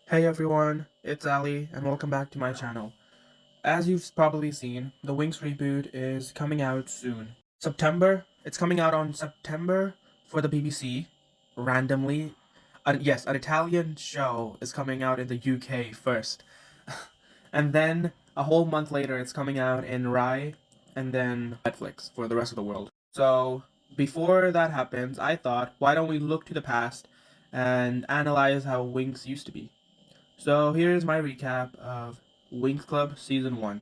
Hey everyone, it's Ali, and welcome back to my channel. As you've probably seen, the Winx reboot is coming out soon. It's coming out on September for the BBC, randomly. Yes, an Italian show is coming out in the UK first. And then, a whole month later, it's coming out in Rye, and then Netflix for the rest of the world. So, before that happens, I thought, why don't we look to the past and analyze how Winx used to be? So here's my recap of Winx Club Season 1.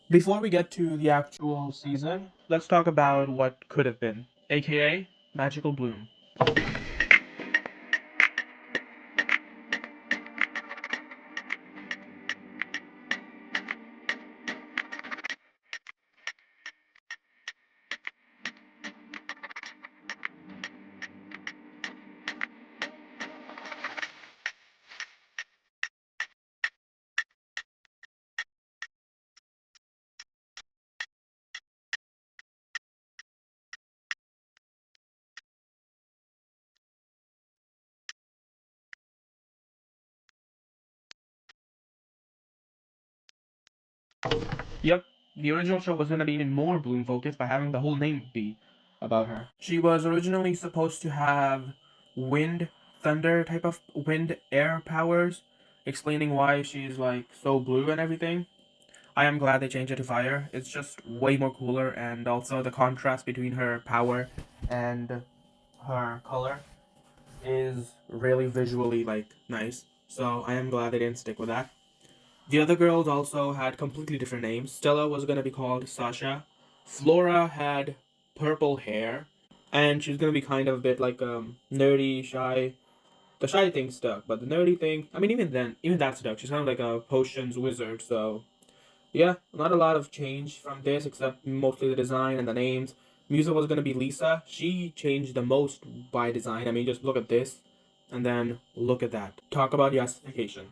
Before we get to the actual season, let's talk about what could have been, aka Magical Bloom. Yep, the original show was going to be even more Bloom focused by having the whole name be about her. She was originally supposed to have wind, thunder type of wind air powers, explaining why she's like so blue and everything. I am glad they changed it to fire. It's just way more cooler, and also the contrast between her power and her color is really visually like nice. So I am glad they didn't stick with that. The other girls also had completely different names. Stella was gonna be called Sasha. Flora had purple hair, and she was gonna be kind of a bit like nerdy, shy. The shy thing stuck, but the nerdy thing, I mean, even then, even that stuck. She's kind of like a potions wizard, so yeah, not a lot of change from this except mostly the design and the names. Musa was gonna be Lisa. She changed the most by design. I mean, just look at this, and then look at that. Talk about yassification.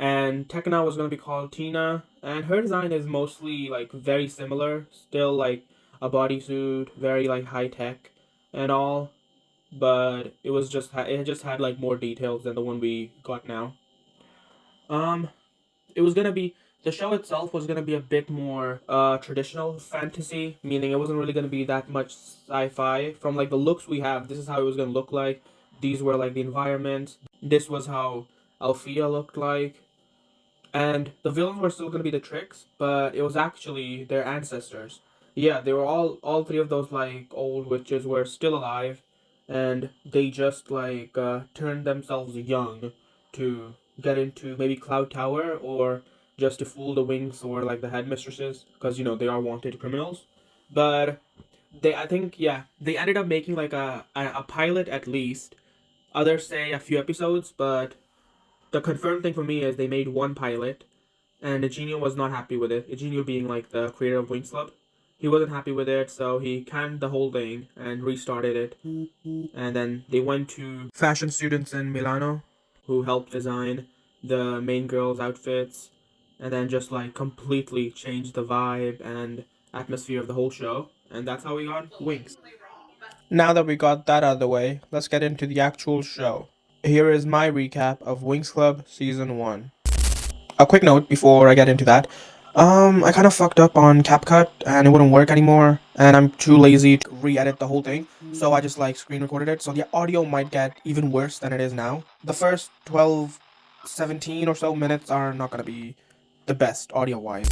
And Tekna was gonna be called Tina, and her design is mostly like very similar. Still like a bodysuit, very like high tech, and all. But it just had like more details than the one we got now. Um, it was gonna be the show itself was gonna be a bit more traditional fantasy, meaning it wasn't really gonna be that much sci-fi. From like the looks we have, this is how it was gonna look like. These were like the environments. This was how Althea looked like. And the villains were still gonna be the tricks, but it was actually their ancestors. Yeah, they were all three of those like old witches were still alive, and they just like turned themselves young to get into maybe Cloud Tower or just to fool the Winx or like the headmistresses because they are wanted criminals. But I think they ended up making like a pilot at least. Others say a few episodes, but the confirmed thing for me is they made one pilot and Eugenio was not happy with it. Eugenio being like the creator of Winx Club, he wasn't happy with it, so he canned the whole thing and restarted it. And then they went to fashion students in Milano, who helped design the main girls' outfits, and then just like completely changed the vibe and atmosphere of the whole show. And that's how we got Winx. Now that we got that out of the way, let's get into the actual show. Here is my recap of Winx Club Season 1. A quick note before I get into that. I kind of fucked up on CapCut and it wouldn't work anymore, and I'm too lazy to re-edit the whole thing, so I just like screen recorded it, so the audio might get even worse than it is now. The first 12, 17 or so minutes are not gonna be the best audio-wise.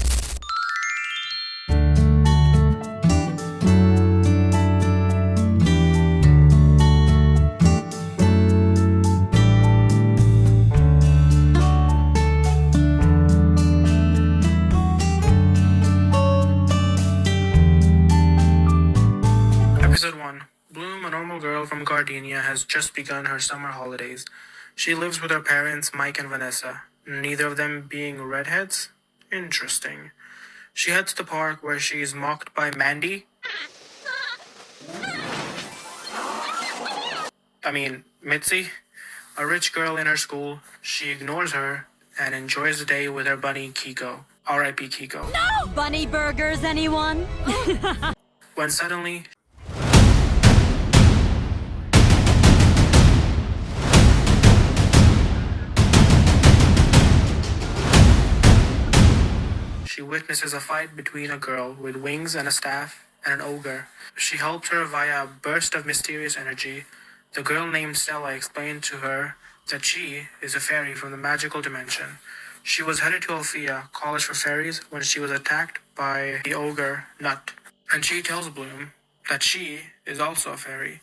Episode 1. Bloom, a normal girl from Gardenia, has just begun her summer holidays. She lives with her parents, Mike and Vanessa, neither of them being redheads. Interesting. She heads to the park where she is mocked by Mandy. Mitzi, a rich girl in her school. She ignores her and enjoys the day with her bunny Kiko. R.I.P. Kiko. No! Bunny burgers, anyone? When suddenly, witnesses a fight between a girl with wings and a staff and an ogre. She helps her via a burst of mysterious energy. The girl named Stella explained to her that she is a fairy from the magical dimension. She was headed to Althea, College for Fairies, when she was attacked by the ogre Nut. And she tells Bloom that she is also a fairy.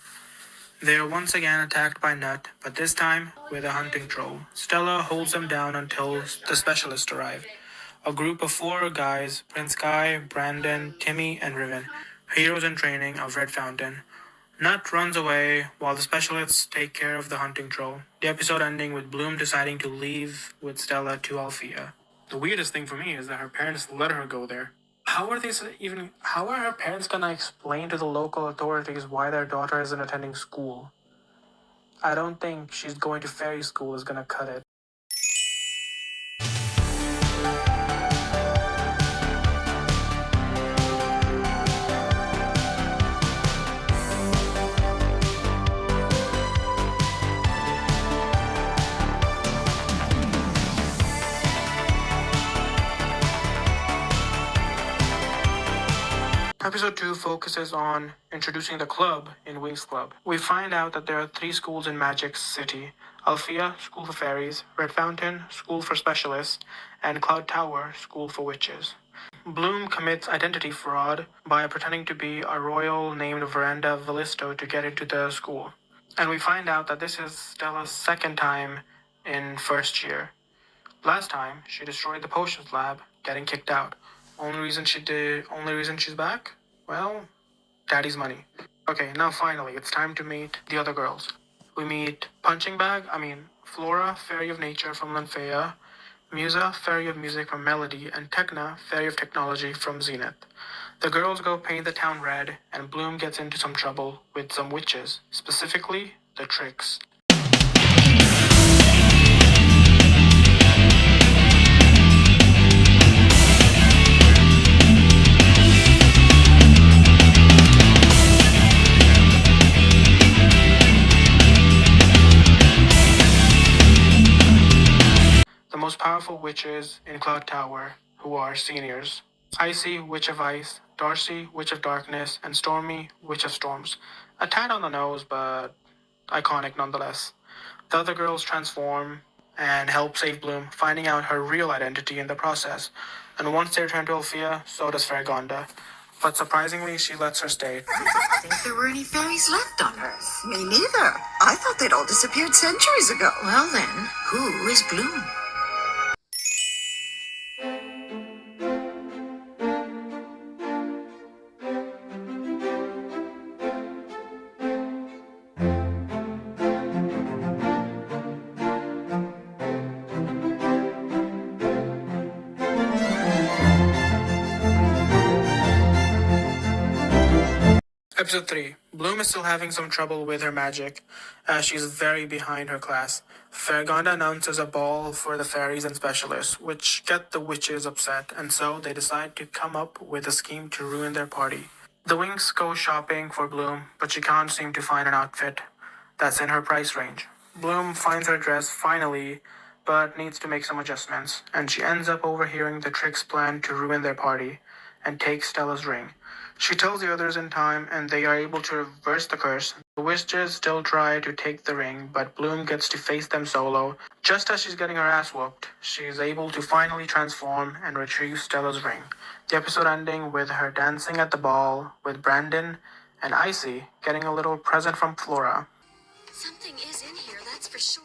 They are once again attacked by Nut, but this time with a hunting troll. Stella holds them down until the specialists arrive. A group of four guys, Prince Kai, Brandon, Timmy, and Riven, heroes in training of Red Fountain. Nut runs away while the specialists take care of the hunting troll. The episode ending with Bloom deciding to leave with Stella to Althea. The weirdest thing for me is that her parents let her go there. How are her parents gonna explain to the local authorities why their daughter isn't attending school? I don't think she's going to fairy school is gonna cut it. Episode 2 focuses on introducing the club in Winx Club. We find out that there are three schools in Magic City: Althea, School for Fairies; Red Fountain, School for Specialists; and Cloud Tower, School for Witches. Bloom commits identity fraud by pretending to be a royal named Veranda Villisto to get into the school. And we find out that this is Stella's second time in first year. Last time, she destroyed the potions lab, getting kicked out. Only reason she's back? Well, daddy's money. Okay, now finally, it's time to meet the other girls. We meet Flora, Fairy of Nature from Lanfea, Musa, Fairy of Music from Melody, and Techna, Fairy of Technology from Zenith. The girls go paint the town red, and Bloom gets into some trouble with some witches, specifically the Tricks. The most powerful witches in Cloud Tower, who are seniors: Icy, Witch of Ice; Darcy, Witch of Darkness; and Stormy, Witch of Storms. A tad on the nose, but iconic nonetheless. The other girls transform and help save Bloom, finding out her real identity in the process. And once they return to Althea, so does Faragonda. But surprisingly, she lets her stay. I didn't think there were any fairies left on Earth. Me neither. I thought they'd all disappeared centuries ago. Well then, who is Bloom? Episode 3. Bloom is still having some trouble with her magic, as she's very behind her class. Faragonda announces a ball for the fairies and specialists, which get the witches upset, and so they decide to come up with a scheme to ruin their party. The Winx go shopping for Bloom, but she can't seem to find an outfit that's in her price range. Bloom finds her dress finally, but needs to make some adjustments, and she ends up overhearing the Tricks' plan to ruin their party and take Stella's ring. She tells the others in time, and they are able to reverse the curse. The witches still try to take the ring, but Bloom gets to face them solo. Just as she's getting her ass whooped, she is able to finally transform and retrieve Stella's ring. The episode ending with her dancing at the ball with Brandon, and Icy getting a little present from Flora. Something is in here, that's for sure.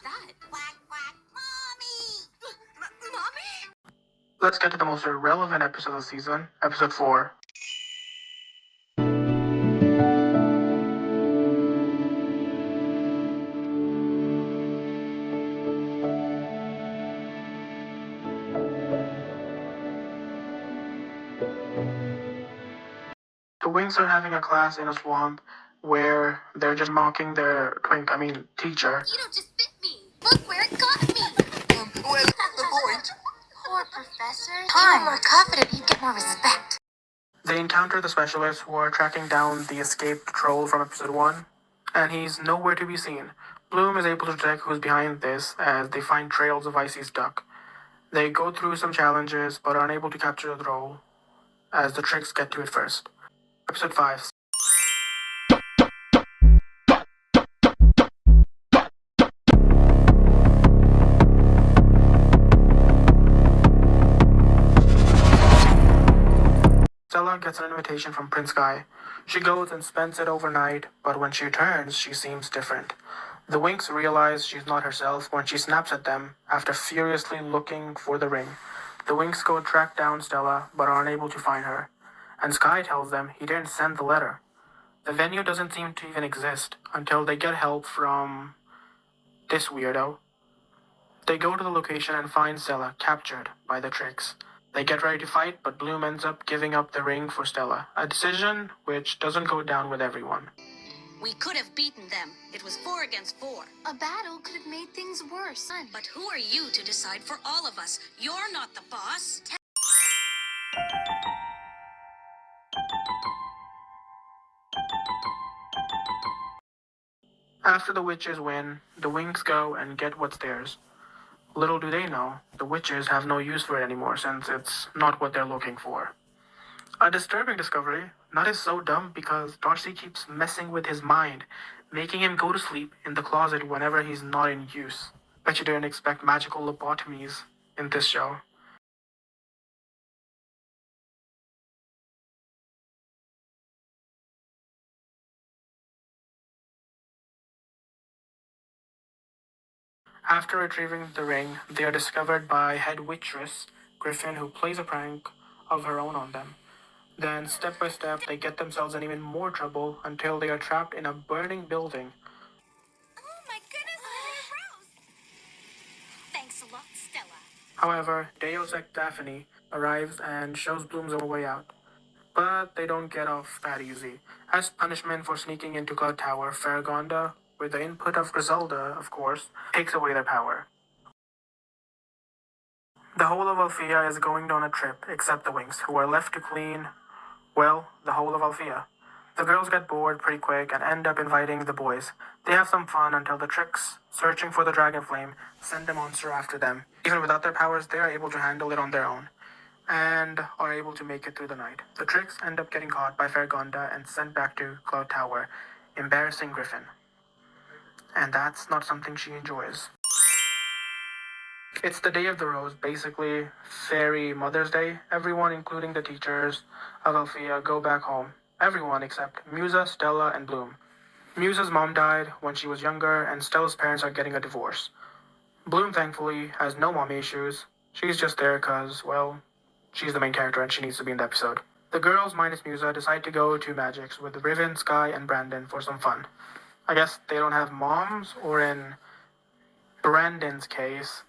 That. Quack, quack, mommy! Mommy? Let's get to the most relevant episode of the season, episode 4. The Winx are having a class in a swamp where they're just mocking their teacher. You don't just bit me. Look where it got me. Well, the point. Poor professor. If you were more confident, you'd get more respect. They encounter the specialists who are tracking down the escaped troll from episode 1, and he's nowhere to be seen. Bloom is able to detect who's behind this as they find trails of Icy's duck. They go through some challenges but are unable to capture the role as the tricks get to it first. Episode 5. Stella gets an invitation from Prince Guy. She goes and spends it overnight, but when she returns, she seems different. The Winx realize she's not herself when she snaps at them after furiously looking for the ring. The Winx go track down Stella, but are unable to find her. And Sky tells them he didn't send the letter. The venue doesn't seem to even exist until they get help from this weirdo. They go to the location and find Stella captured by the tricks. They get ready to fight, but Bloom ends up giving up the ring for Stella, a decision which doesn't go down with everyone. We could have beaten them. It was 4 against 4. A battle could have made things worse. But who are you to decide for all of us? You're not the boss. After the witches win, the Winx go and get what's theirs. Little do they know, the witches have no use for it anymore since it's not what they're looking for. A disturbing discovery. Nut is so dumb because Darcy keeps messing with his mind, making him go to sleep in the closet whenever he's not in use. Bet you didn't expect magical lobotomies in this show. After retrieving the ring, they are discovered by head waitress Griffin, who plays a prank of her own on them. Then, step by step, they get themselves in even more trouble until they are trapped in a burning building. Oh my goodness, Rose! Thanks a lot, Stella. However, Deus Ex Daphne arrives and shows Bloom's own way out. But they don't get off that easy. As punishment for sneaking into Cloud Tower, Farragonda, with the input of Griselda, of course, takes away their power. The whole of Althea is going on a trip, except the Winx, who are left to clean, well, the whole of Althea. The girls get bored pretty quick and end up inviting the boys. They have some fun until the tricks, searching for the dragon flame, send a monster after them. Even without their powers, they are able to handle it on their own and are able to make it through the night. The tricks end up getting caught by Farragonda and sent back to Cloud Tower, embarrassing Griffin. And that's not something she enjoys. It's the day of the rose, basically fairy Mother's Day. Everyone, including the teachers of Althea, go back home. Everyone except Musa, Stella, and Bloom. Musa's mom died when she was younger, and Stella's parents are getting a divorce. Bloom, thankfully, has no mommy issues. She's just there because, well, she's the main character and she needs to be in the episode. The girls, minus Musa, decide to go to Magic's with Riven, Sky, and Brandon for some fun. I guess they don't have moms, or in Brandon's case,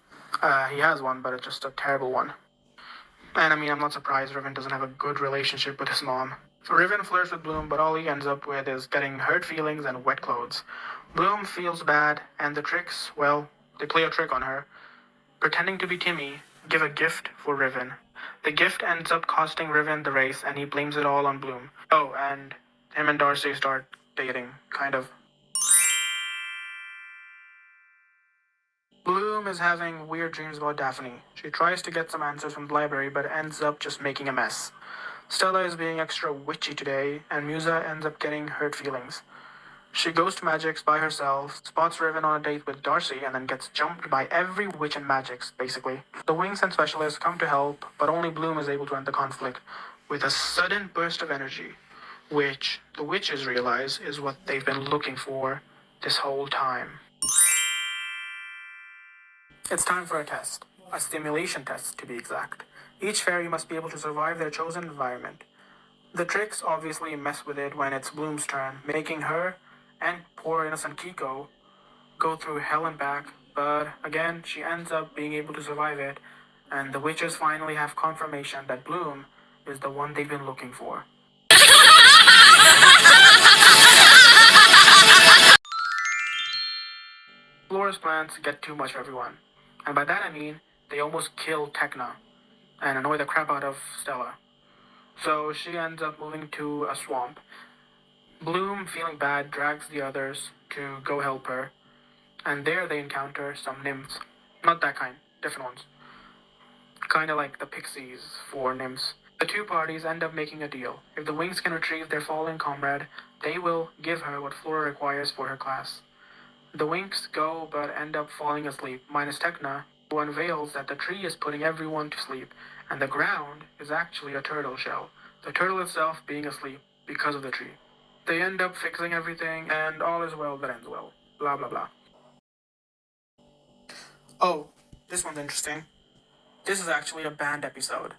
he has one, but it's just a terrible one. And I mean, I'm not surprised Riven doesn't have a good relationship with his mom. Riven flirts with Bloom, but all he ends up with is getting hurt feelings and wet clothes. Bloom feels bad, and the tricks, well, they play a trick on her. Pretending to be Timmy, give a gift for Riven. The gift ends up costing Riven the race, and he blames it all on Bloom. Oh, and him and Darcy start dating, kind of. Bloom is having weird dreams about Daphne. She tries to get some answers from the library, but ends up just making a mess. Stella is being extra witchy today, and Musa ends up getting hurt feelings. She goes to Magic's by herself, spots Riven on a date with Darcy, and then gets jumped by every witch in Magic's, basically. The Winx and Specialists come to help, but only Bloom is able to end the conflict with a sudden burst of energy, which the witches realize is what they've been looking for this whole time. It's time for a test. A stimulation test, to be exact. Each fairy must be able to survive their chosen environment. The tricks obviously mess with it when it's Bloom's turn, making her and poor innocent Kiko go through hell and back, but again, she ends up being able to survive it, and the witches finally have confirmation that Bloom is the one they've been looking for. Flora's plans get too much for everyone, and by that I mean they almost kill Tecna and annoy the crap out of Stella. So she ends up moving to a swamp. Bloom, feeling bad, drags the others to go help her. And there they encounter some nymphs. Not that kind, different ones. Kinda like the pixies for nymphs. The two parties end up making a deal. If the Winx can retrieve their fallen comrade, they will give her what Flora requires for her class. The Winx go but end up falling asleep, minus Techna, who unveils that the tree is putting everyone to sleep, and the ground is actually a turtle shell, the turtle itself being asleep because of the tree. They end up fixing everything, and all is well that ends well. Blah blah blah. Oh, this one's interesting. This is actually a band episode.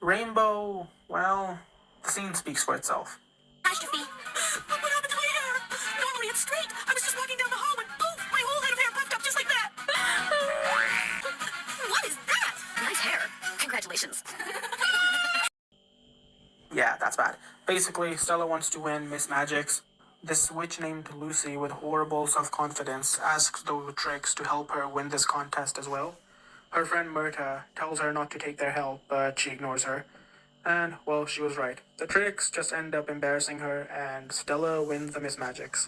Rainbow, well, the scene speaks for itself. Catastrophe. What happened to my hair? Normally it's straight. I was just walking down the hall and poof, my whole head of hair puffed up just like that. What is that? Nice hair. Congratulations. Yeah, that's bad. Basically, Stella wants to win Miss Magic's. This witch named Lucy, with horrible self confidence, asks the Tricks to help her win this contest as well. Her friend Myrta tells her not to take their help, but she ignores her. And, well, she was right. The Tricks just end up embarrassing her, and Stella wins the Miss Magics.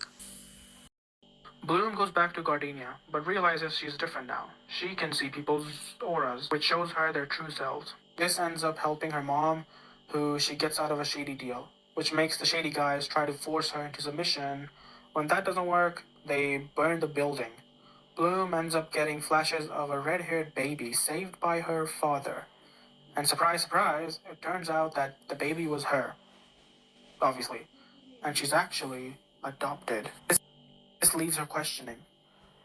Bloom goes back to Gardenia, but realizes she's different now. She can see people's auras, which shows her their true selves. This ends up helping her mom, who she gets out of a shady deal, which makes the shady guys try to force her into submission. When that doesn't work, they burn the building. Bloom ends up getting flashes of a red-haired baby saved by her father. And surprise, surprise, it turns out that the baby was her, obviously, and she's actually adopted. This leaves her questioning.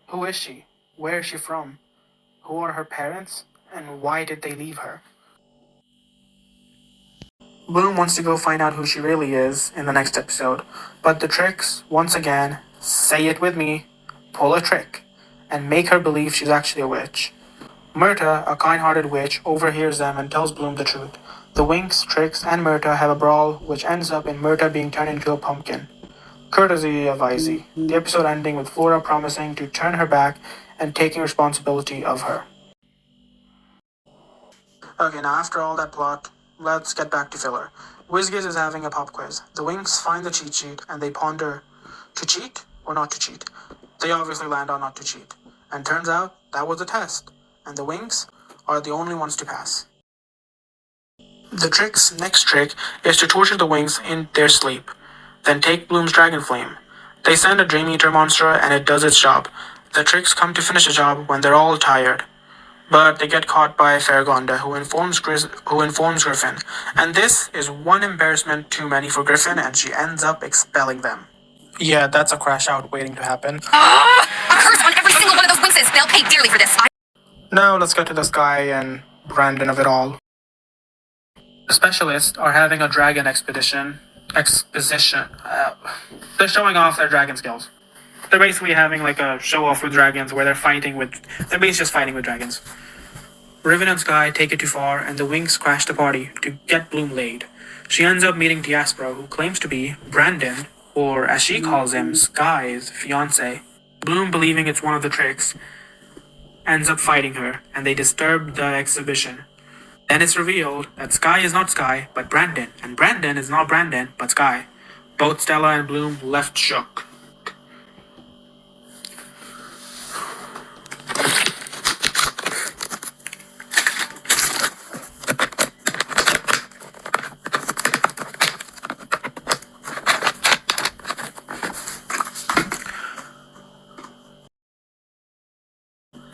Who is she? Where is she from? Who are her parents? And why did they leave her? Bloom wants to go find out who she really is in the next episode, but the Tricks, once again, say it with me, pull a trick, and make her believe she's actually a witch. Myrta, a kind-hearted witch, overhears them and tells Bloom the truth. The Winx, Tricks, and Myrta have a brawl, which ends up in Myrta being turned into a pumpkin. Courtesy of W.I.T.C.H. The episode ending with Flora promising to turn her back and taking responsibility of her. Okay, now after all that plot, let's get back to filler. WizGiz is having a pop quiz. The Winx find the cheat sheet and they ponder to cheat or not to cheat. They obviously land on not to cheat. And turns out that was a test. And the Winx are the only ones to pass. The Trick's next trick is to torture the Winx in their sleep, then take Bloom's dragon flame. They send a Dream Eater monster and it does its job. The Tricks come to finish the job when they're all tired. But they get caught by Faragonda, who informs Griffin. And this is one embarrassment too many for Griffin, and she ends up expelling them. Yeah, that's a crash out waiting to happen. A curse on every single one of those Winxes. They'll pay dearly for this. Now let's get to the Sky and Brandon of it all. The specialists are having a dragon exposition. They're showing off their dragon skills. They're basically having like a show off with dragons where they're basically just fighting with dragons. Riven and Sky take it too far, and the Winx crash the party to get Bloom laid. She ends up meeting Diaspora, who claims to be Brandon, or as she calls him, Sky's fiance. Bloom, believing it's one of the Tricks, ends up fighting her, and they disturb the exhibition. Then it's revealed that Sky is not Sky, but Brandon, and Brandon is not Brandon, but Sky. Both Stella and Bloom left shook.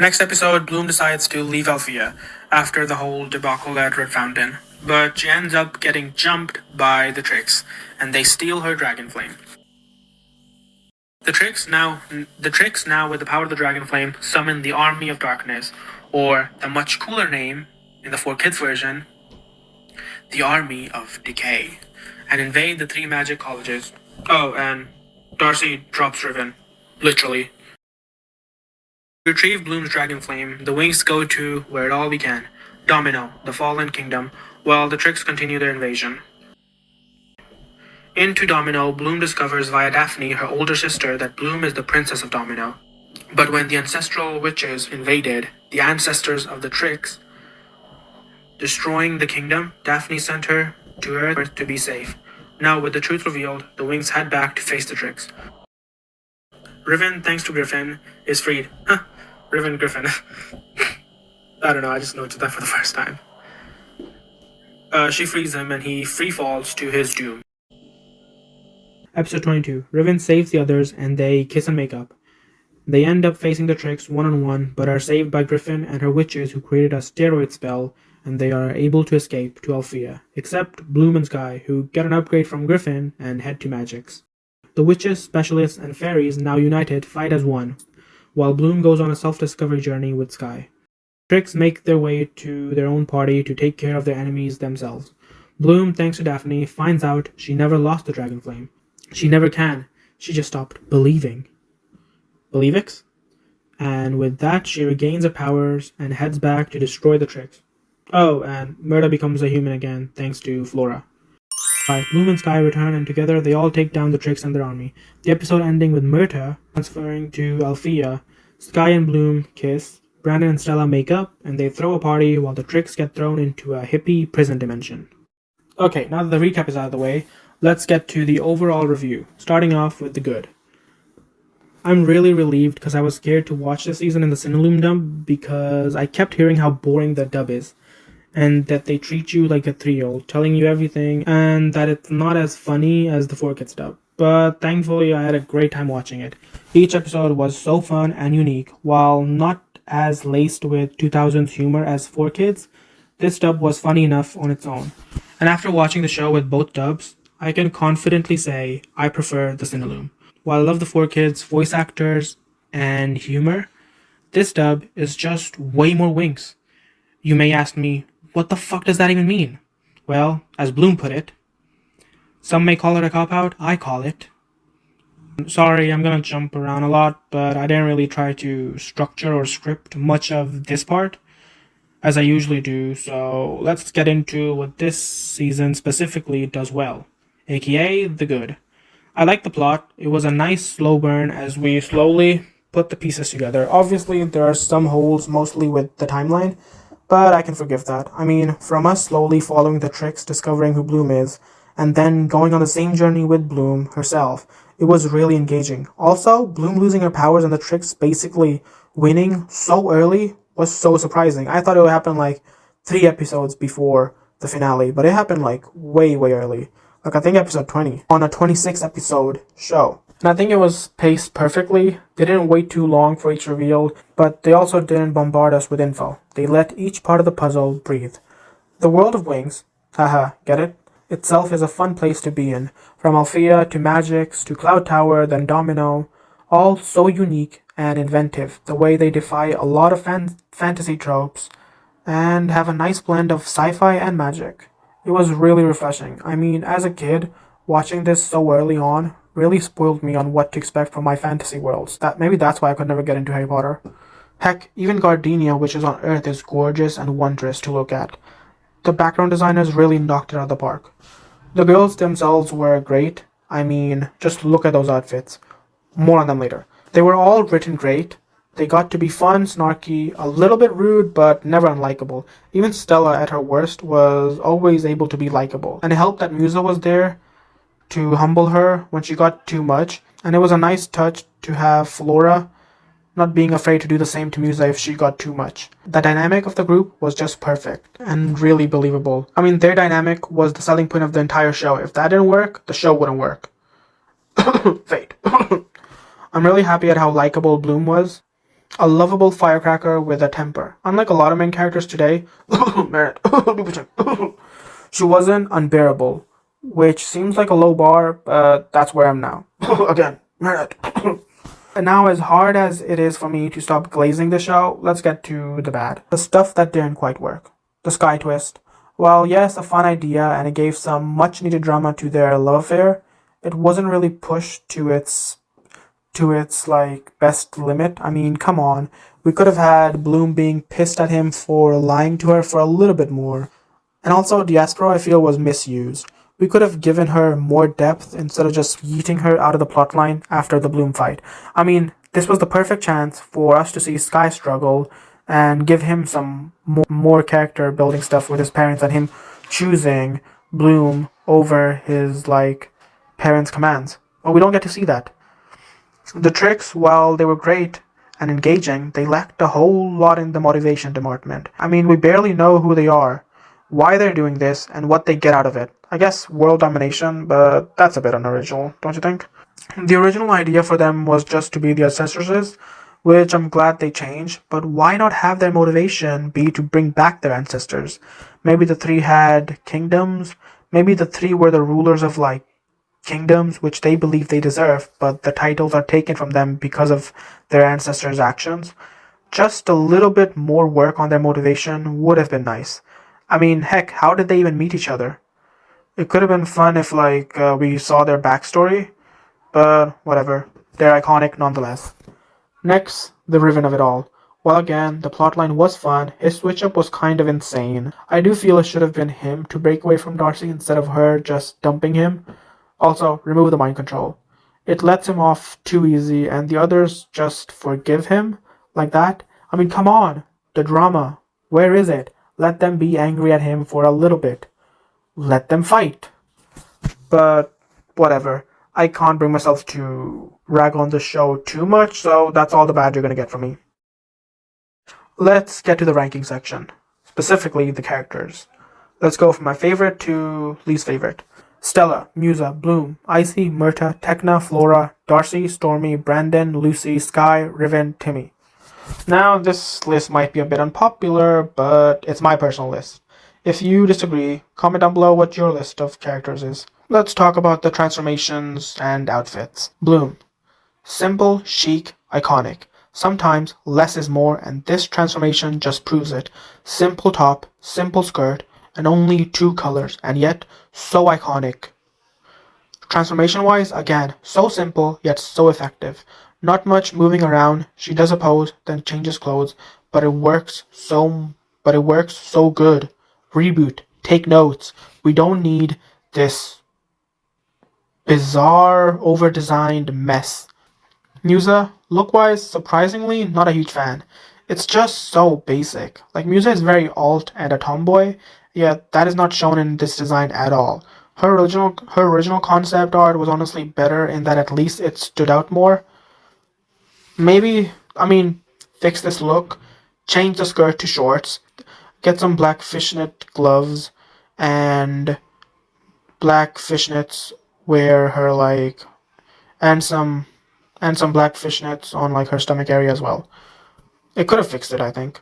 Next episode, Bloom decides to leave Althea after the whole debacle at Red Fountain, but she ends up getting jumped by the Tricks, and they steal her dragon flame. The Tricks now, with the power of the dragon flame, summon the Army of Darkness, or the much cooler name in the 4Kids version, the Army of Decay, and invade the three magic colleges. Oh, and Darcy drops Riven, literally. To retrieve Bloom's dragon flame, the Winx go to where it all began, Domino, the Fallen Kingdom, while the Tricks continue their invasion. Into Domino, Bloom discovers via Daphne, her older sister, that Bloom is the princess of Domino. But when the ancestral witches invaded, the ancestors of the Tricks, destroying the kingdom, Daphne sent her to Earth to be safe. Now, with the truth revealed, the Winx head back to face the Tricks. Riven, thanks to Griffin, is freed. Huh. Riven Griffin. I don't know, I just noticed that for the first time. She frees him and he free falls to his doom. Episode 22. Riven saves the others and they kiss and make up. They end up facing the Tricks one on one, but are saved by Griffin and her witches who created a steroid spell, and they are able to escape to Althea, except Bloom and Sky, who get an upgrade from Griffin and head to Magix. The witches, specialists, and fairies, now united, fight as one, while Bloom goes on a self-discovery journey with Sky. Tricks make their way to their own party to take care of their enemies themselves. Bloom, thanks to Daphne, finds out she never lost the dragon flame. She never can. She just stopped believing. Believix? And with that, she regains her powers and heads back to destroy the Tricks. Oh, and Murda becomes a human again, thanks to Flora. Right, Bloom and Sky return, and together they all take down the Tricks and their army. The episode ending with Myrta transferring to Althea. Sky and Bloom kiss, Brandon and Stella make up, and they throw a party while the Tricks get thrown into a hippie prison dimension. Okay, now that the recap is out of the way, let's get to the overall review, starting off with the good. I'm really relieved because I was scared to watch this season in the Cinelume dub because I kept hearing how boring the dub is and that they treat you like a 3-year-old, telling you everything, and that it's not as funny as the 4Kids dub. But thankfully, I had a great time watching it. Each episode was so fun and unique, while not as laced with 2000s humor as 4Kids. This dub was funny enough on its own. And after watching the show with both dubs, I can confidently say I prefer the Cinelume. While I love the 4Kids, voice actors, and humor, this dub is just way more Winx. You may ask me, what the fuck does that even mean? Well, as Bloom put it, some may call it a cop-out, I call it. Sorry, I'm gonna jump around a lot, but I didn't really try to structure or script much of this part, as I usually do, so let's get into what this season specifically does well, aka the good. I like the plot. It was a nice slow burn as we slowly put the pieces together. Obviously, there are some holes, mostly with the timeline, but I can forgive that. I mean, from us slowly following the Tricks, discovering who Bloom is, and then going on the same journey with Bloom herself, it was really engaging. Also, Bloom losing her powers and the Tricks basically winning so early was so surprising. I thought it would happen like 3 episodes before the finale, but it happened like way, way early. Like I think episode 20 on a 26 episode show. And I think it was paced perfectly. They didn't wait too long for each reveal, but they also didn't bombard us with info. They let each part of the puzzle breathe. The world of Winx, haha, get it? Itself is a fun place to be in. From Althea to Magix to Cloud Tower, then Domino, all so unique and inventive. The way they defy a lot of fantasy tropes and have a nice blend of sci-fi and magic. It was really refreshing. I mean, as a kid, watching this so early on really spoiled me on what to expect from my fantasy worlds. Maybe that's why I could never get into Harry Potter. Heck, even Gardenia, which is on Earth, is gorgeous and wondrous to look at. The background designers really knocked it out of the park. The girls themselves were great. I mean, just look at those outfits. More on them later. They were all written great. They got to be fun, snarky, a little bit rude, but never unlikable. Even Stella, at her worst, was always able to be likable. And it helped that Musa was there to humble her when she got too much. And it was a nice touch to have Flora not being afraid to do the same to Musa if she got too much. The dynamic of the group was just perfect and really believable. I mean, their dynamic was the selling point of the entire show. If that didn't work, the show wouldn't work. Fate. I'm really happy at how likable Bloom was. A lovable firecracker with a temper. Unlike a lot of main characters today, she wasn't unbearable, which seems like a low bar, but that's where I'm now. Again, and now, as hard as it is for me to stop glazing the show, let's get to the bad. The stuff that didn't quite work. The Sky twist. While yes, a fun idea and it gave some much needed drama to their love affair, it wasn't really pushed to its like best limit. I mean, come on. We could have had Bloom being pissed at him for lying to her for a little bit more. And also, Diaspora, I feel, was misused. We could have given her more depth instead of just yeeting her out of the plotline after the Bloom fight. I mean, this was the perfect chance for us to see Sky struggle and give him some more character building stuff with his parents and him choosing Bloom over his, like, parents' commands. But we don't get to see that. The tricks, while they were great and engaging, they lacked a whole lot in the motivation department. I mean, we barely know who they are, why they're doing this, and what they get out of it. I guess world domination, but that's a bit unoriginal, don't you think? The original idea for them was just to be the ancestresses, which I'm glad they changed, but why not have their motivation be to bring back their ancestors? Maybe the three had kingdoms, maybe the three were the rulers of like kingdoms which they believe they deserve, but the titles are taken from them because of their ancestors' actions. Just a little bit more work on their motivation would have been nice. I mean, heck, how did they even meet each other? It could have been fun if, we saw their backstory, but whatever. They're iconic nonetheless. Next, the Riven of it all. While again, the plotline was fun, his switch up was kind of insane. I do feel it should have been him to break away from Darcy instead of her just dumping him. Also, remove the mind control. It lets him off too easy, and the others just forgive him like that. I mean, come on! The drama. Where is it? Let them be angry at him for a little bit. Let them fight. But whatever. I can't bring myself to rag on the show too much, so that's all the bad you're gonna get from me. Let's get to the ranking section, specifically the characters. Let's go from my favorite to least favorite. Stella, Musa, Bloom, Icy, Myrta, Tekna, Flora, Darcy, Stormy, Brandon, Lucy, Sky, Riven, Timmy. Now, this list might be a bit unpopular, but it's my personal list. If you disagree, comment down below what your list of characters is. Let's talk about the transformations and outfits. Bloom. Simple, chic, iconic. Sometimes less is more, and this transformation just proves it. Simple top, simple skirt, and only two colors, and yet so iconic. Transformation wise, again, so simple yet so effective. Not much moving around. She does a pose, then changes clothes, but it works so good. Reboot. Take notes. We don't need this bizarre, over-designed mess. Musa, look-wise, surprisingly, not a huge fan. It's just so basic. Like, Musa is very alt and a tomboy, yet that is not shown in this design at all. Her original concept art was honestly better in that at least it stood out more. Maybe, I mean, fix this look, change the skirt to shorts, get some black fishnet gloves, and black fishnets where her and some black fishnets on like her stomach area as well. It could have fixed it, I think.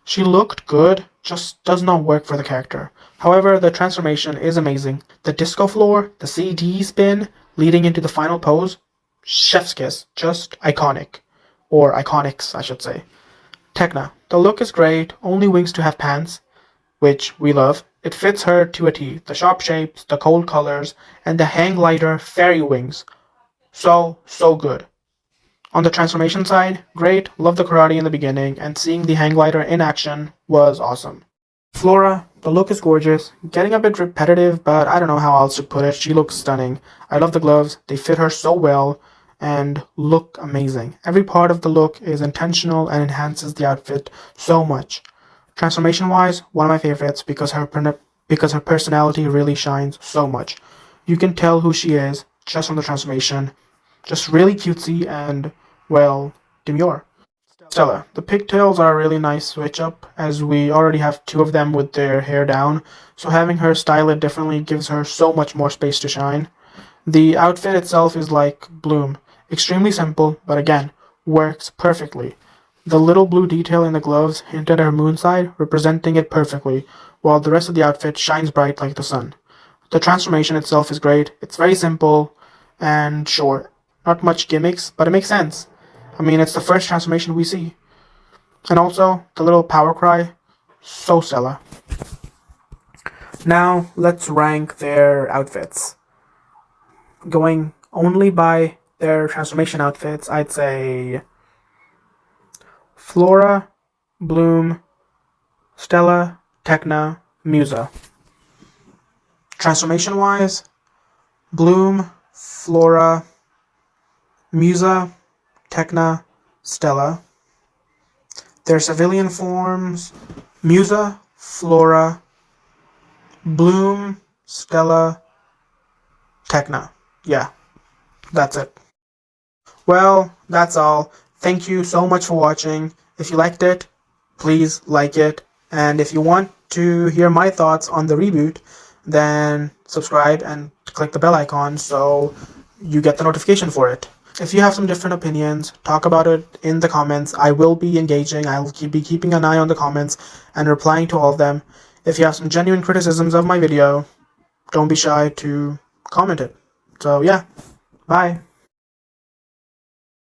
She looked good, just does not work for the character. However, the transformation is amazing. The disco floor, the CD spin leading into the final pose, chef's kiss, just iconic. Or iconics, I should say. Tekna, the look is great, only Winx to have pants, which we love. It fits her to a T. The sharp shapes, the cold colors, and the hang glider fairy wings. So good. On the transformation side, great, love the karate in the beginning, and seeing the hang glider in action was awesome. Flora, the look is gorgeous, getting a bit repetitive, but I don't know how else to put it. She looks stunning. I love the gloves, they fit her so well and look amazing. Every part of the look is intentional and enhances the outfit so much. Transformation wise, one of my favorites because her personality really shines so much. You can tell who she is just from the transformation. Just really cutesy and, well, demure. Stella. The pigtails are a really nice switch up, as we already have two of them with their hair down, so having her style it differently gives her so much more space to shine. The outfit itself is like Bloom. Extremely simple, but again, works perfectly. The little blue detail in the gloves hint at her moon side, representing it perfectly, while the rest of the outfit shines bright like the sun. The transformation itself is great. It's very simple and short. Not much gimmicks, but it makes sense. I mean, it's the first transformation we see. And also, the little power cry, so Stella. Now, let's rank their outfits. Going only by their transformation outfits, I'd say Flora, Bloom, Stella, Tekna, Musa. Transformation wise, Bloom, Flora, Musa, Tekna, Stella. Their civilian forms, Musa, Flora, Bloom, Stella, Tekna. Yeah, that's it. Well, that's all. Thank you so much for watching. If you liked it, please like it. And if you want to hear my thoughts on the reboot, then subscribe and click the bell icon so you get the notification for it. If you have some different opinions, talk about it in the comments. I will be engaging. I'll be keeping an eye on the comments and replying to all of them. If you have some genuine criticisms of my video, don't be shy to comment it. So yeah, bye.